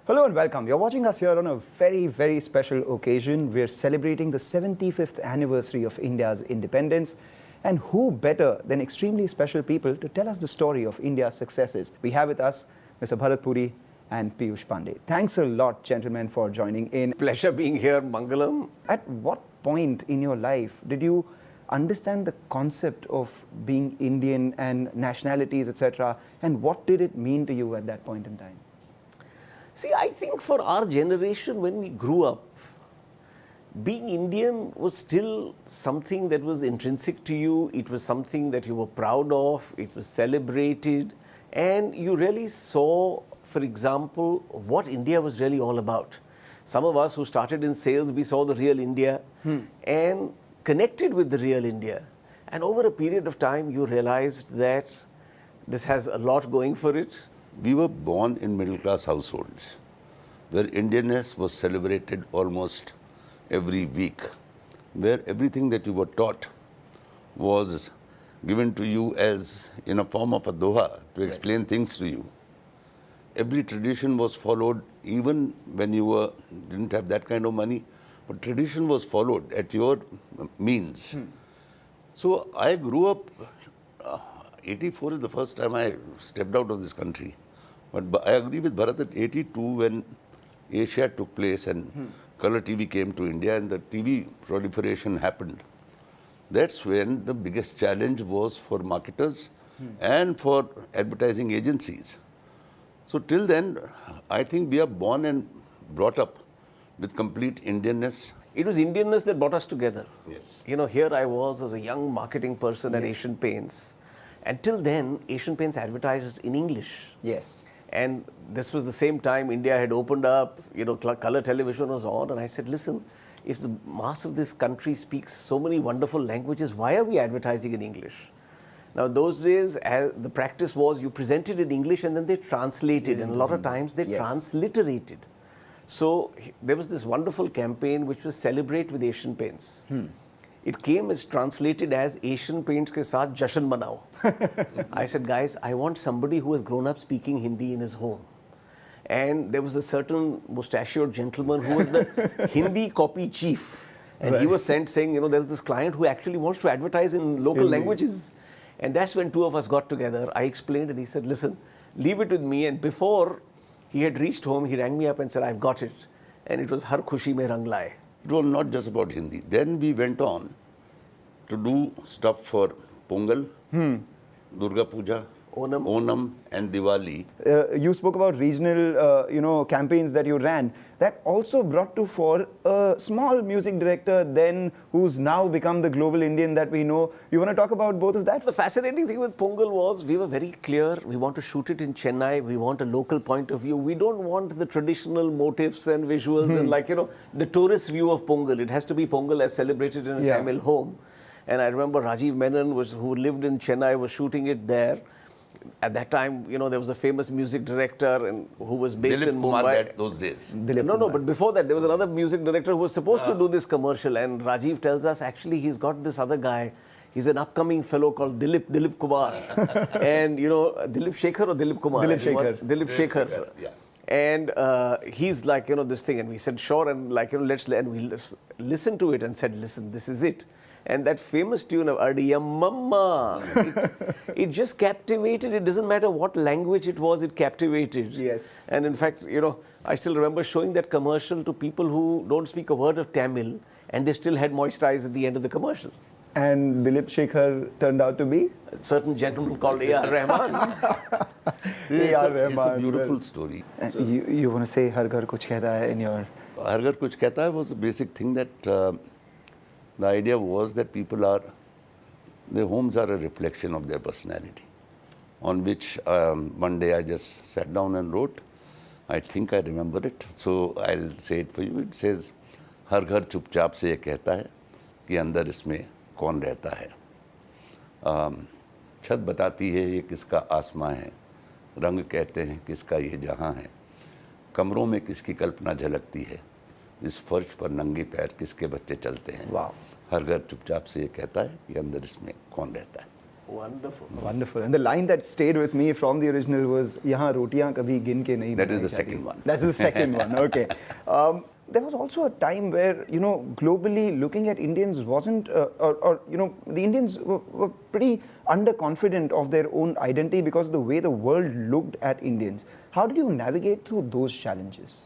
Hello and welcome. You're watching us here on a very, very special occasion. We're celebrating the 75th anniversary of India's independence. And who better than extremely special people to tell us the story of India's successes? We have with us Mr. Bharat Puri and Piyush Pandey. Thanks a lot, gentlemen, for joining in. Pleasure being here, Mangalam. At what point in your life did you understand the concept of being Indian and nationalities, etc.? And what did it mean to you at that point in time? See, I think for our generation, when we grew up, being Indian was still something that was intrinsic to you. It was something that you were proud of. It was celebrated. And you really saw, for example, what India was really all about. Some of us who started in sales, we saw the real India and connected with the real India. And over a period of time, you realized that this has a lot going for it. We were born in middle-class households where Indianness was celebrated almost every week, where everything that you were taught was given to you as in a form of a doha to explain things to you. Every tradition was followed even when you didn't have that kind of money, but tradition was followed at your means. So I grew up, 84 is the first time I stepped out of this country. But I agree with Bharat that 82 when Asia took place and color TV came to India and the TV proliferation happened. That's when the biggest challenge was for marketers and for advertising agencies. So till then, I think we are born and brought up with complete Indianness. It was Indianness that brought us together. Yes. You know, here I was as a young marketing person at Asian Paints. Until then, Asian Paints advertised in English. Yes. And this was the same time India had opened up, you know, color television was on. And I said, listen, if the mass of this country speaks so many wonderful languages, why are we advertising in English? Now, those days, the practice was you presented in English and then they translated. And a lot of times they transliterated. So there was this wonderful campaign which was Celebrate with Asian Paints. It came as translated as Asian Paints ke saath jashan manao. I said, guys, I want somebody who has grown up speaking Hindi in his home. And there was a certain mustachioed gentleman who was the Hindi copy chief. And he was sent saying, you know, there's this client who actually wants to advertise in local languages. And that's when two of us got together. I explained and he said, listen, leave it with me. And before he had reached home, he rang me up and said, I've got it. And it was Har Khushi Mein Rang Laaye. It was not just about Hindi. Then we went on to do stuff for Pongal, Durga Puja, Onam and Diwali. You spoke about regional, campaigns that you ran. That also brought to fore a small music director then who's now become the global Indian that we know. You want to talk about both of that? The fascinating thing with Pongal was we were very clear. We want to shoot it in Chennai. We want a local point of view. We don't want the traditional motifs and visuals and like, you know, the tourist view of Pongal. It has to be Pongal as celebrated in a Tamil home. And I remember Rajiv Menon, who lived in Chennai, was shooting it there. At that time, you know, there was a famous music director who was based in Mumbai. Those days. No, but before that, there was another music director who was supposed to do this commercial. And Rajiv tells us, actually, he's got this other guy. He's an upcoming fellow called Dilip Kumar. And, you know, Dilip Shekhar or Dilip Kumar? Dilip Shekhar. Yeah. And he's like, you know, this thing. And we said, sure. And like, you know, we listened to it and said, listen, this is it. And that famous tune of Adiya Mama, it just captivated. It doesn't matter what language it was, it captivated. Yes. And in fact, you know, I still remember showing that commercial to people who don't speak a word of Tamil, and they still had moist eyes at the end of the commercial. And Dilip Shekhar turned out to be? A certain gentleman called A.R. Rahman. It's a beautiful story. You want to say Har Ghar Kuch Kehta Hai in your... Har Ghar Kuch Kehta Hai was a basic thing that the idea was that their homes are a reflection of their personality, on which one day I just sat down and wrote. I think I remember it, so I'll say it for you. It says, Har ghar chupchap se ye kehta hai कि अंदर इसमें कौन रहता है. छत बताती है ये किसका आसमां है, रंग कहते हैं किसका ये जहां है, कमरों में किसकी कल्पना झलकती है, इस फर्श पर नंगे पैर किसके बच्चे चलते हैं. वाह. हर घर चुपचाप से ये कहता है कि अंदर इसमें कौन रहता है. Wonderful. Wonderful. And the line that stayed with me from the original was, "Yahan rotiyan kabhi gin ke nahi." That is banai the jati." second one. That's the second one. Okay. There was also a time where, globally looking at Indians wasn't, the Indians were pretty underconfident of their own identity because of the way the world looked at Indians. How did you navigate through those challenges?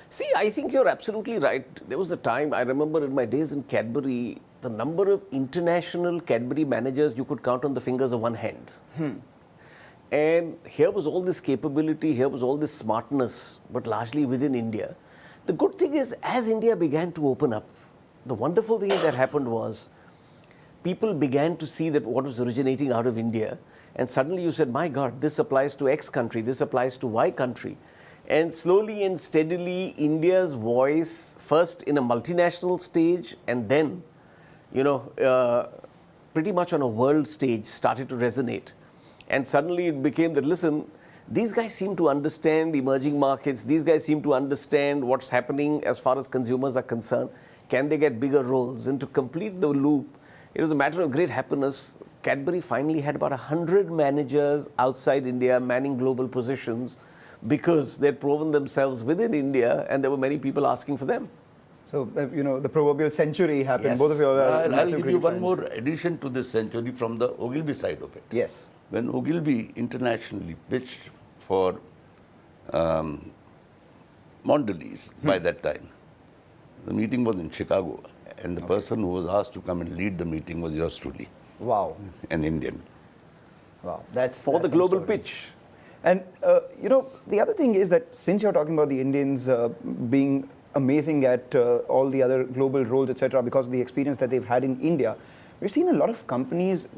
See, I think you're absolutely right. There was a time, I remember in my days in Cadbury, the number of international Cadbury managers you could count on the fingers of one hand. And here was all this capability, here was all this smartness, but largely within India. The good thing is, as India began to open up, the wonderful thing that happened was, people began to see that what was originating out of India, and suddenly you said, my God, this applies to X country, this applies to Y country. And slowly and steadily, India's voice, first in a multinational stage, and then, pretty much on a world stage, started to resonate. And suddenly it became that, listen, these guys seem to understand emerging markets, these guys seem to understand what's happening as far as consumers are concerned. Can they get bigger roles? And to complete the loop, it was a matter of great happiness. Cadbury finally had about 100 managers outside India manning global positions because they'd proven themselves within India and there were many people asking for them. So, the proverbial century happened. Yes. Both of you are I'll massive give you cricket one fans. more addition to this century from the Ogilvy side of it. Yes. When Ogilvy internationally pitched for Mondelez by that time, the meeting was in Chicago, and the person who was asked to come and lead the meeting was yours truly, Wow. an Indian. Wow. For that's the some global story. pitch. And, the other thing is that since you're talking about the Indians being amazing at all the other global roles, etc., because of the experience that they've had in India, we've seen a lot of companies,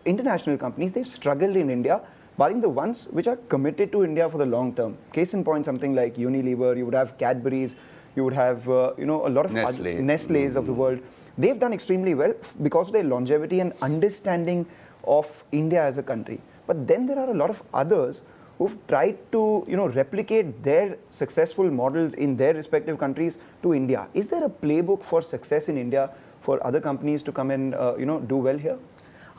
international companies, they've struggled in India, barring the ones which are committed to India for the long term. Case in point, something like Unilever, you would have Cadbury's, you would have, a lot of Nestle's of the world. They've done extremely well because of their longevity and understanding of India as a country. But then there are a lot of others who've tried to, replicate their successful models in their respective countries to India. Is there a playbook for success in India for other companies to come and, do well here?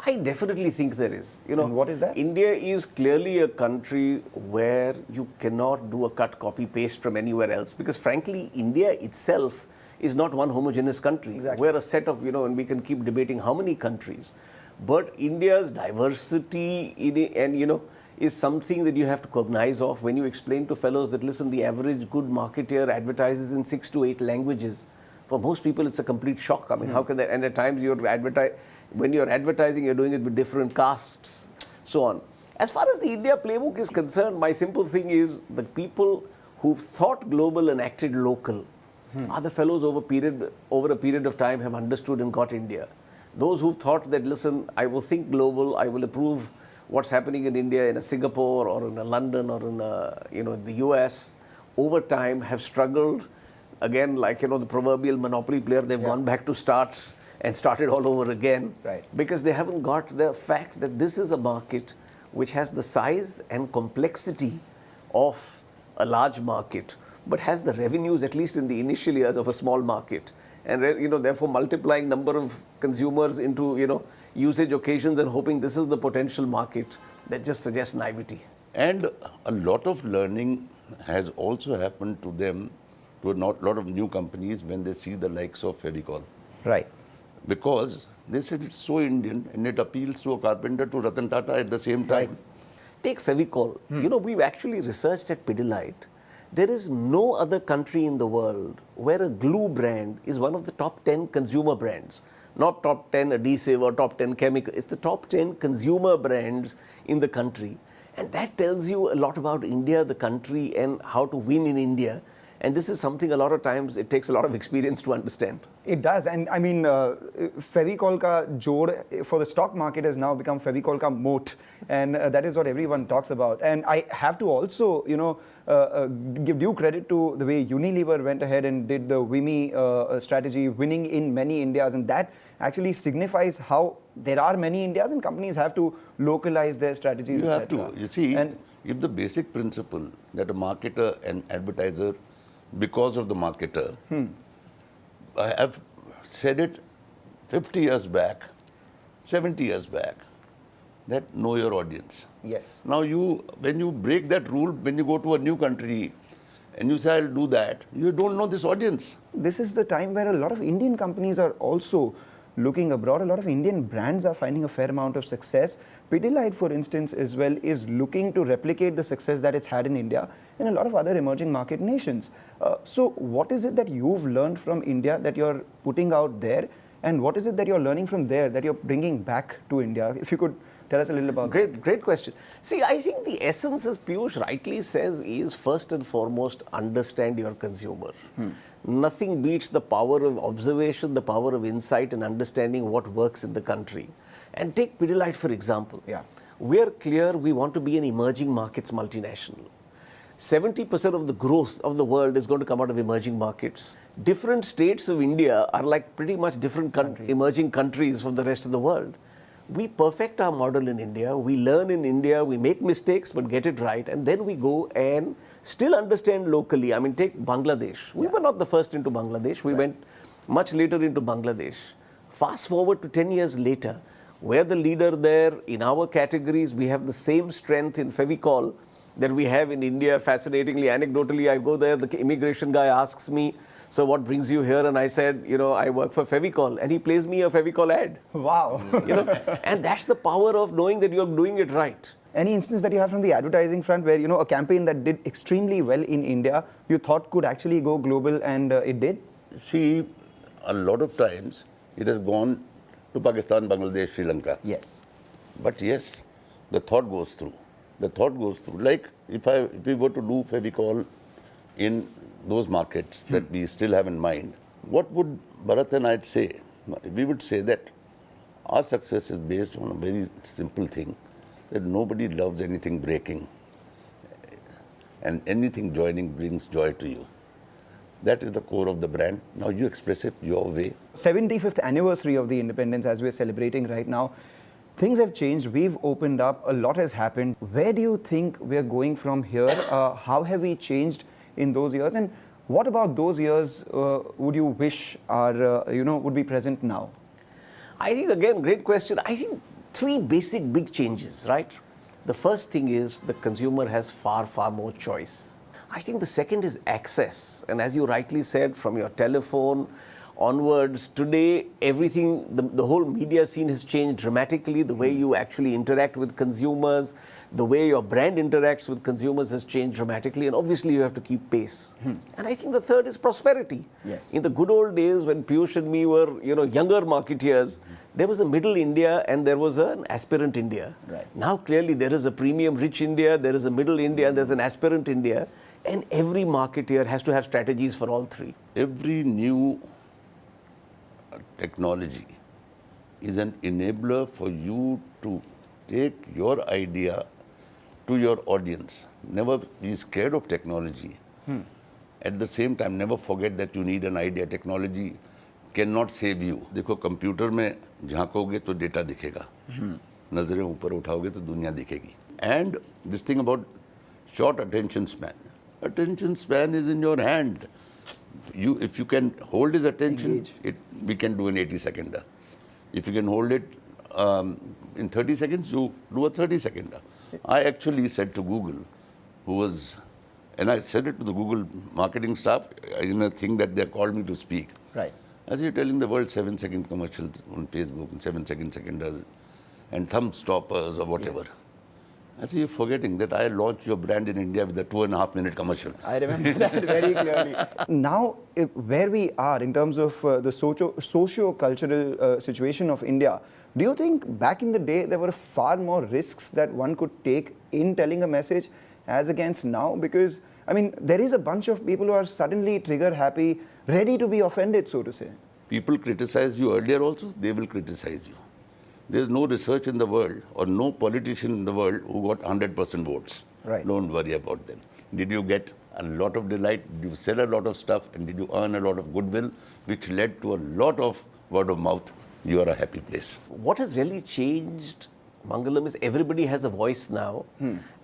I definitely think there is. And what is that? India is clearly a country where you cannot do a cut, copy, paste from anywhere else because frankly, India itself is not one homogeneous country. Exactly. We're a set of, and we can keep debating how many countries. But India's diversity is something that you have to cognize of when you explain to fellows that, listen, the average good marketeer advertises in 6 to 8 languages. For most people, it's a complete shock. I mean, how can that? And at times, when you're advertising, you're doing it with different castes, so on. As far as the India playbook is concerned, my simple thing is the people who've thought global and acted local are the fellows over a period of time have understood and got India. Those who've thought that, listen, I will think global, I will approve what's happening in India, in a Singapore or in a London or in the US, over time have struggled. Again, like, the proverbial monopoly player, they've gone back to start and started all over again. Right. Because they haven't got the fact that this is a market which has the size and complexity of a large market, but has the revenues, at least in the initial years, of a small market. And, therefore multiplying number of consumers into, usage occasions and hoping this is the potential market, that just suggests naivety. And a lot of learning has also happened to them, to a lot of new companies when they see the likes of Fevicol. Right. Because they said it's so Indian and it appeals to a carpenter, to Ratan Tata at the same time. Take Fevicol. We've actually researched at Pidilite. There is no other country in the world where a glue brand is one of the top 10 consumer brands. Not top 10 adhesive or top 10 chemical. It's the top 10 consumer brands in the country. And that tells you a lot about India, the country, and how to win in India. And this is something a lot of times it takes a lot of experience to understand. It does. And I mean, Fevicol ka jod for the stock market has now become Fevicol ka moat. And that is what everyone talks about. And I have to also, give due credit to the way Unilever went ahead and did the WIMI strategy, winning in many Indias. And that actually signifies how there are many Indias and companies have to localize their strategies. You have to. You see, if the basic principle that a marketer and advertiser, because of the marketer, I have said it 50 years back, 70 years back, that know your audience. Yes. Now when you break that rule, when you go to a new country and you say, I'll do that, you don't know this audience. This is the time where a lot of Indian companies are also looking abroad. A lot of Indian brands are finding a fair amount of success. Pidilite, for instance, as well, is looking to replicate the success that it's had in India and a lot of other emerging market nations. So what is it that you've learned from India that you're putting out there? And what is it that you're learning from there that you're bringing back to India? If you could tell us a little about that. Great question. See, I think the essence, as Piyush rightly says, is first and foremost understand your consumer. Nothing beats the power of observation, the power of insight and understanding what works in the country. And take Pidilite, for example. Yeah. We're clear we want to be an emerging markets multinational. 70% of the growth of the world is going to come out of emerging markets. Different states of India are like pretty much different emerging countries from the rest of the world. We perfect our model in India, we learn in India, we make mistakes but get it right, and then we go and still understand locally. I mean, take Bangladesh. We were not the first into Bangladesh, we went much later into Bangladesh. Fast forward to 10 years later, we're the leader there. In our categories, we have the same strength in Fevicol that we have in India. Fascinatingly, anecdotally, I go there, the immigration guy asks me, so what brings you here? And I said, I work for Fevicol. And he plays me a Fevicol ad. Wow. And that's the power of knowing that you're doing it right. Any instance that you have from the advertising front where, a campaign that did extremely well in India, you thought could actually go global and it did? See, a lot of times it has gone to Pakistan, Bangladesh, Sri Lanka. Yes. But yes, the thought goes through. The thought goes through. Like if we were to do Fevicol in those markets that we still have in mind, what would Bharat and I say? We would say that our success is based on a very simple thing, that nobody loves anything breaking and anything joining brings joy to you. That is the core of the brand. Now you express it your way. 75th anniversary of the independence as we're celebrating right now. Things have changed. We've opened up. A lot has happened. Where do you think we're going from here? How have we changed in those years? And what about those years would you wish are, would be present now? I think, again, great question. I think three basic big changes, right? The first thing is the consumer has far, far more choice. I think the second is access. And as you rightly said, from your telephone onwards, today, everything, the whole media scene has changed dramatically. The way you actually interact with consumers, the way your brand interacts with consumers has changed dramatically. And obviously, you have to keep pace. And I think the third is prosperity. Yes. In the good old days when Piyush and me were, younger marketeers, there was a middle India and there was an aspirant India. Right. Now, clearly, there is a premium rich India, there is a middle India, and there's an aspirant India. And every marketeer has to have strategies for all three. Every new technology is an enabler for you to take your idea to your audience. Never be scared of technology. At the same time, never forget that you need an idea. Technology cannot save you. देखो computer में झांकोगे तो data दिखेगा, नजरें ऊपर उठाओगे तो दुनिया दिखेगी. And this thing about short attention span. Attention span is in your hand. If you can hold his attention, we can do an 80-seconder. If you can hold it in 30 seconds, you do a 30-seconder. I actually said to Google, and I said it to the Google marketing staff in a thing that they called me to speak. Right. As you're telling the world 7-second commercials on Facebook and 7-second seconders and thumb stoppers or whatever. I say, you're forgetting that I launched your brand in India with a 2.5-minute commercial. I remember that very clearly. Now, where we are in terms of the socio-cultural situation of India, do you think back in the day there were far more risks that one could take in telling a message as against now? Because, I mean, there is a bunch of people who are suddenly trigger happy, ready to be offended, so to say. People criticize you earlier also, they will criticize you. There's no research in the world or no politician in the world who got 100% votes. Right. Don't worry about them. Did you get a lot of delight? Did you sell a lot of stuff? And did you earn a lot of goodwill, which led to a lot of word of mouth? You are a happy place. What has really changed, Mangalam, is everybody has a voice now.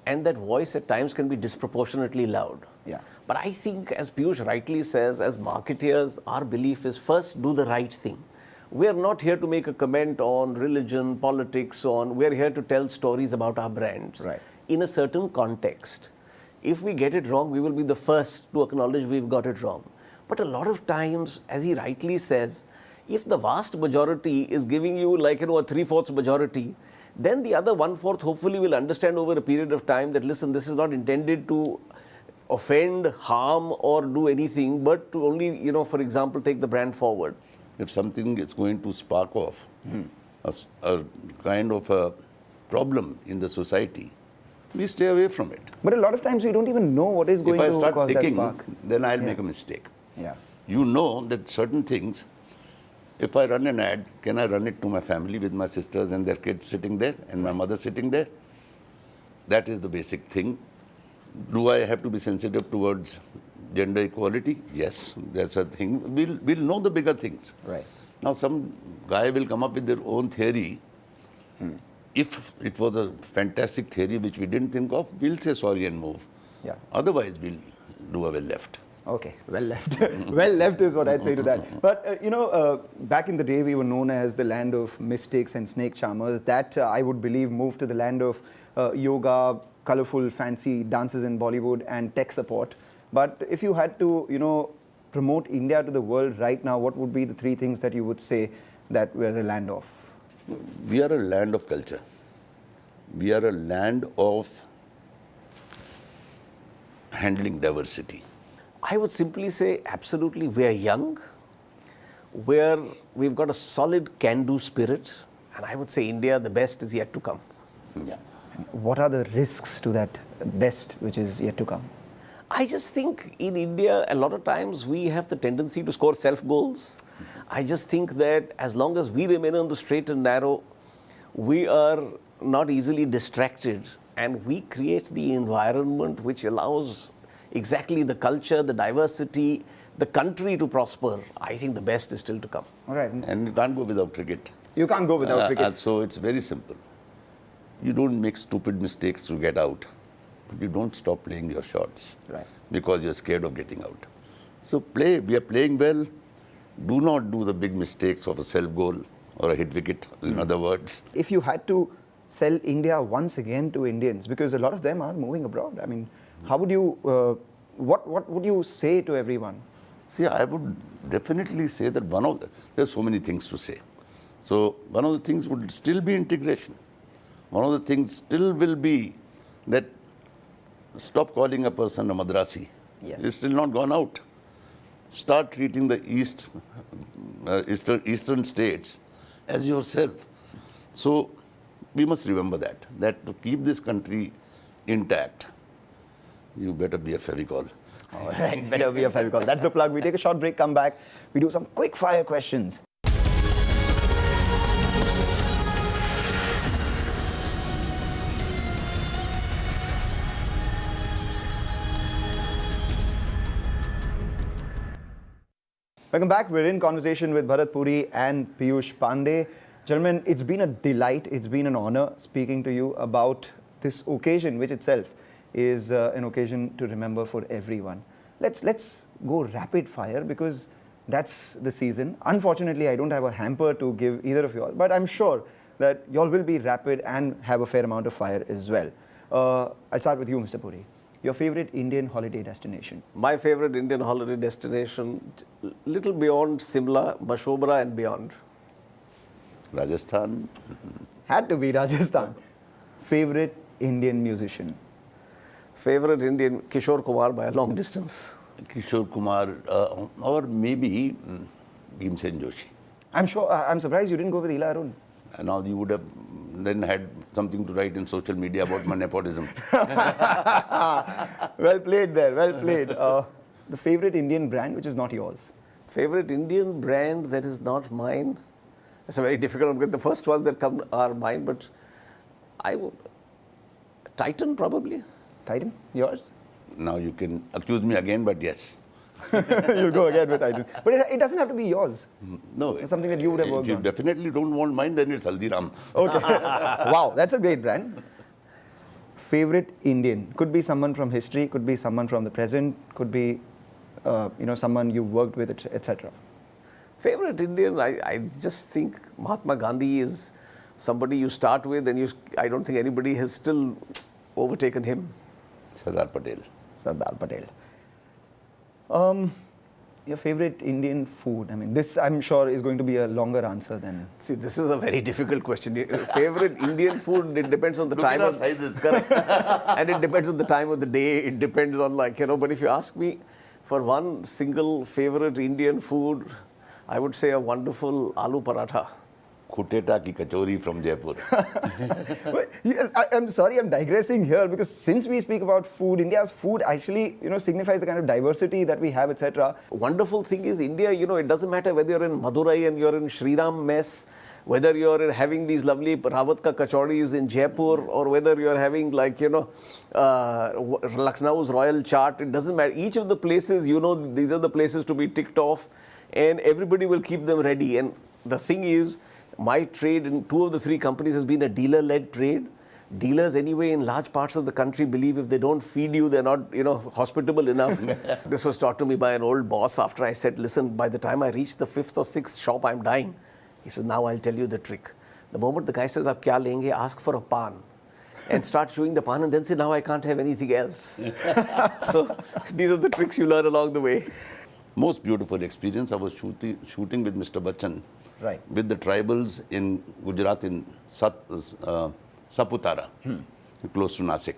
And that voice at times can be disproportionately loud. Yeah. But I think, as Piyush rightly says, as marketeers, our belief is first do the right thing. We are not here to make a comment on religion, politics, we're here to tell stories about our brands Right. in a certain context. If we get it wrong, we will be the first to acknowledge we've got it wrong. But a lot of times, as he rightly says, if the vast majority is giving you like, a 3/4 majority, then the other 1/4 hopefully will understand over a period of time that, listen, this is not intended to offend, harm, or do anything, but to only, for example, take the brand forward. If something is going to spark off a kind of a problem in the society, we stay away from it. But a lot of times we don't even know what is going If I to start cause that thinking, spark. then I'll make a mistake. Yeah. You know that certain things, if I run an ad, can I run it to my family with my sisters and their kids sitting there and my mother sitting there? That is the basic thing. Do I have to be sensitive towards gender equality? Yes, that's a thing. We'll know the bigger things. Right. Now some guy will come up with their own theory. If it was a fantastic theory which we didn't think of, we'll say sorry and move. Yeah. Otherwise, we'll do a well left. Okay, well left. Well left is what I'd say to that. But, back in the day, we were known as the land of mystics and snake charmers. That, I would believe, moved to the land of yoga, colorful, fancy dances in Bollywood, and tech support. But if you had to, promote India to the world right now, what would be the 3 things that you would say that we're a land of? We are a land of culture. We are a land of handling diversity. I would simply say, absolutely, we are young, we've got a solid can-do spirit, and I would say India, the best is yet to come. Yeah. What are the risks to that best which is yet to come? I just think in India, a lot of times we have the tendency to score self-goals. I just think that as long as we remain on the straight and narrow, we are not easily distracted, and we create the environment which allows exactly the culture, the diversity, the country to prosper. I think the best is still to come. All right. And you can't go without cricket. You can't go without cricket. And so it's very simple. You don't make stupid mistakes to get out, but you don't stop playing your shots. Right. Because you're scared of getting out. So play. We are playing well. Do not do the big mistakes of a self-goal or a hit wicket, in other words. If you had to sell India once again to Indians, because a lot of them are moving abroad, I mean, how would you, what would you say to everyone? See, I would definitely say that there's so many things to say. So one of the things would still be integration. One of the things still will be that stop calling a person a Madrasi. Yes. It's still not gone out. Start treating the eastern states as yourself. So we must remember that to keep this country intact, you better be a Fevicol. All right, better be a Fevicol. That's the plug. We take a short break, come back. We do some quick fire questions. Welcome back. We're in conversation with Bharat Puri and Piyush Pandey. Gentlemen, it's been a delight, it's been an honor speaking to you about this occasion, which itself is an occasion to remember for everyone. Let's go rapid fire, because that's the season. Unfortunately, I don't have a hamper to give either of you all, but I'm sure that you all will be rapid and have a fair amount of fire as well. I'll start with you, Mr. Puri. Your favorite Indian holiday destination? My favorite Indian holiday destination, little beyond Simla, Mashobra and beyond. Rajasthan. Had to be Rajasthan. Favorite Indian musician? Favorite Indian, Kishore Kumar by a long distance. Kishore Kumar, or maybe Bhimsen Joshi. I'm surprised you didn't go with Ila Arun. And now you would have then had something to write in social media about my nepotism. Well played there, well played. The favorite Indian brand which is not yours? Favorite Indian brand that is not mine? It's a very difficult one, because the first ones that come are mine, but I would... Titan, probably. Titan, yours? Now you can accuse me again, but yes. You'll go again with Titan. But it doesn't have to be yours. No. It's something that you would have worked If you on. definitely don't want mine, then it's Haldiram. Okay. Wow, that's a great brand. Favorite Indian? Could be someone from history, could be someone from the present, could be someone you worked with, etc. Favorite Indian, I just think Mahatma Gandhi is somebody you start with, and I don't think anybody has still overtaken him. Sardar Patel. Sardar Patel. Your favorite Indian food? I mean, this I'm sure is going to be a longer answer than... See, this is a very difficult question. Favorite Indian food, it depends on the Look time at of... our sizes. Correct. And it depends on the time of the day. It depends on but if you ask me for one single favorite Indian food, I would say a wonderful aloo paratha. Khuteta ki kachori from Jaipur. But, I'm sorry, I'm digressing here because since we speak about food, India's food actually, signifies the kind of diversity that we have, etc. Wonderful thing is India, it doesn't matter whether you're in Madurai and you're in Shriram mess, whether you're having these lovely Rawat ka kachoris in Jaipur, or whether you're having Lucknow's royal chaat, it doesn't matter. Each of the places, these are the places to be ticked off, and everybody will keep them ready. And the thing is, my trade in 2 of the 3 companies has been a dealer-led trade. Dealers anyway in large parts of the country believe if they don't feed you, they're not, hospitable enough. This was taught to me by an old boss after I said, listen, by the time I reach the 5th or 6th shop, I'm dying. He said, now I'll tell you the trick. The moment the guy says, "Aap kya lenge?" ask for a pan and start chewing the pan and then say, now I can't have anything else. So these are the tricks you learn along the way. Most beautiful experience, I was shooting with Mr. Bachchan. Right. With the tribals in Gujarat, in Saputara, close to Nasik.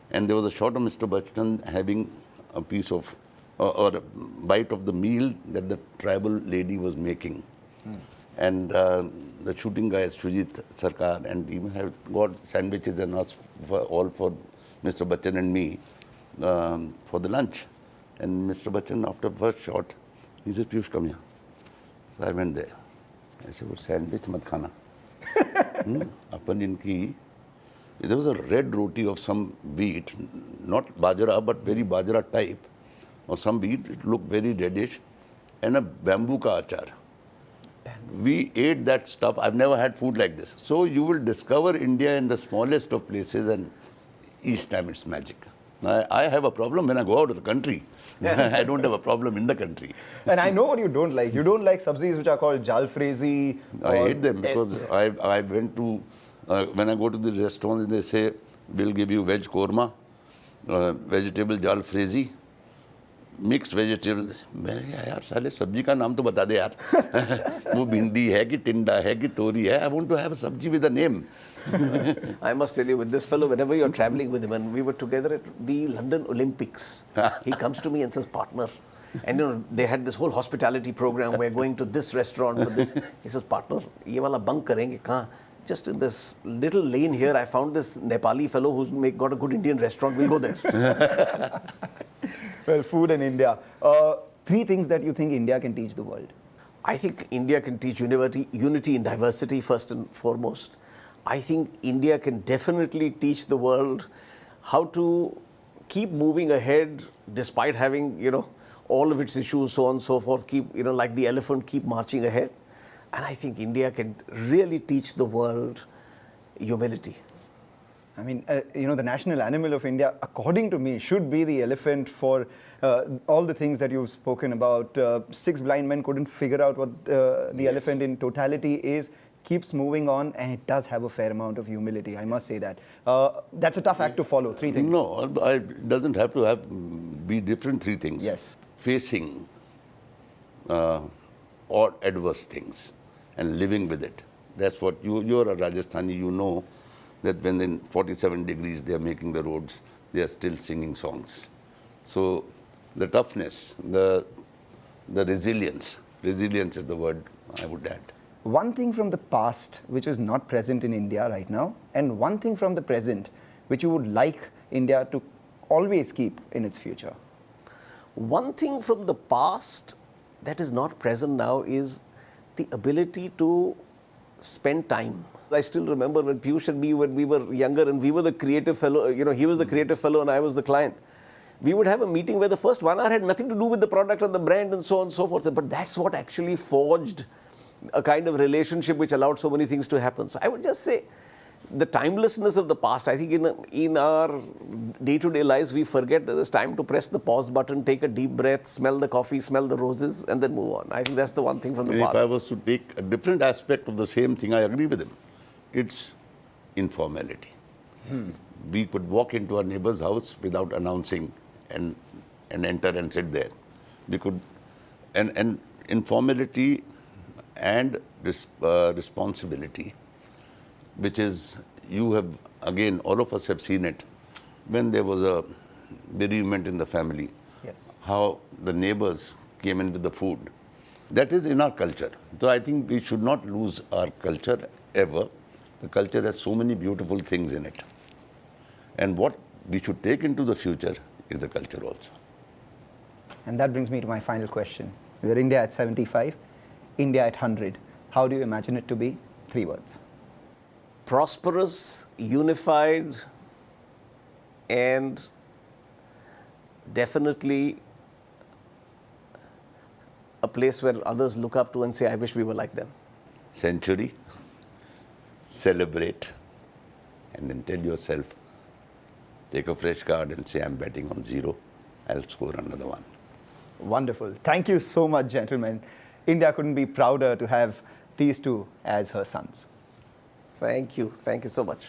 And there was a shot of Mr. Bachchan having a piece of, or a bite of the meal that the tribal lady was making. And the shooting guy is Shujit Sarkar, and he had got sandwiches and us all for Mr. Bachchan and me for the lunch. And Mr. Bachchan, after first shot, he said, Piyush, come here. So I went there. I said, what sandwich mat khana. There was a red roti of some wheat, not bajra, but very bajra type, or some wheat. It looked very reddish, and a bamboo ka achar. We ate that stuff. I've never had food like this. So you will discover India in the smallest of places, and each time it's magic. I have a problem when I go out of the country. I don't have a problem in the country. And I know what you don't like. You don't like sabzis which are called jalfrezi. I hate them because I went to, when I go to the restaurant, they say, we'll give you veg korma, vegetable jalfrezi, mixed vegetables. मैं यार साले सब्जी का नाम तो बता दे यार. वो भिंडी है कि टिंडा है कि तोरी है. I want to have a sabji with a name. I must tell you, with this fellow, whenever you're traveling with him, and we were together at the London Olympics, he comes to me and says, partner, and they had this whole hospitality program, we're going to this restaurant for this. He says, partner, ye wala bunk karenge kahan? Just in this little lane here, I found this Nepali fellow who's got a good Indian restaurant, we'll go there. Well, food in India. 3 things that you think India can teach the world. I think India can teach unity in diversity first and foremost. I think India can definitely teach the world how to keep moving ahead despite having, all of its issues, so on and so forth, keep, like the elephant, keep marching ahead. And I think India can really teach the world humility. I mean, the national animal of India, according to me, should be the elephant for all the things that you've spoken about. 6 blind men couldn't figure out what the elephant in totality is. Keeps moving on, and it does have a fair amount of humility, I must say that. That's a tough act to follow. 3 things. No, it doesn't have to be different 3 things. Yes. Facing or adverse things and living with it. That's what you're a Rajasthani, you know that when in 47 degrees they are making the roads, they are still singing songs. So the toughness, the resilience is the word I would add. One thing from the past which is not present in India right now, and one thing from the present which you would like India to always keep in its future. One thing from the past that is not present now is the ability to spend time. I still remember when Piyush and me, when we were younger and we were the creative fellow, he was the creative fellow and I was the client. We would have a meeting where the first 1 hour had nothing to do with the product or the brand and so on and so forth. But that's what actually forged a kind of relationship which allowed so many things to happen. So I would just say, the timelessness of the past. I think in our day-to-day lives, we forget that there's time to press the pause button, take a deep breath, smell the coffee, smell the roses, and then move on. I think that's the one thing from the And past. if I was to take a different aspect of the same thing, I agree with him. It's informality. We could walk into our neighbor's house without announcing and enter and sit there. We could, and informality and responsibility, which is, you have, again, all of us have seen it, when there was a bereavement in the family, Yes. how the neighbors came in with the food. That is in our culture. So I think we should not lose our culture ever. The culture has so many beautiful things in it. And what we should take into the future is the culture also. And that brings me to my final question. We're India at 75, India at 100. How do you imagine it to be? 3 words. Prosperous, unified, and definitely a place where others look up to and say, I wish we were like them. Century, celebrate, and then tell yourself, take a fresh card and say, I'm betting on 0. I'll score another 1. Wonderful. Thank you so much, gentlemen. India couldn't be prouder to have these two as her sons. Thank you. Thank you so much.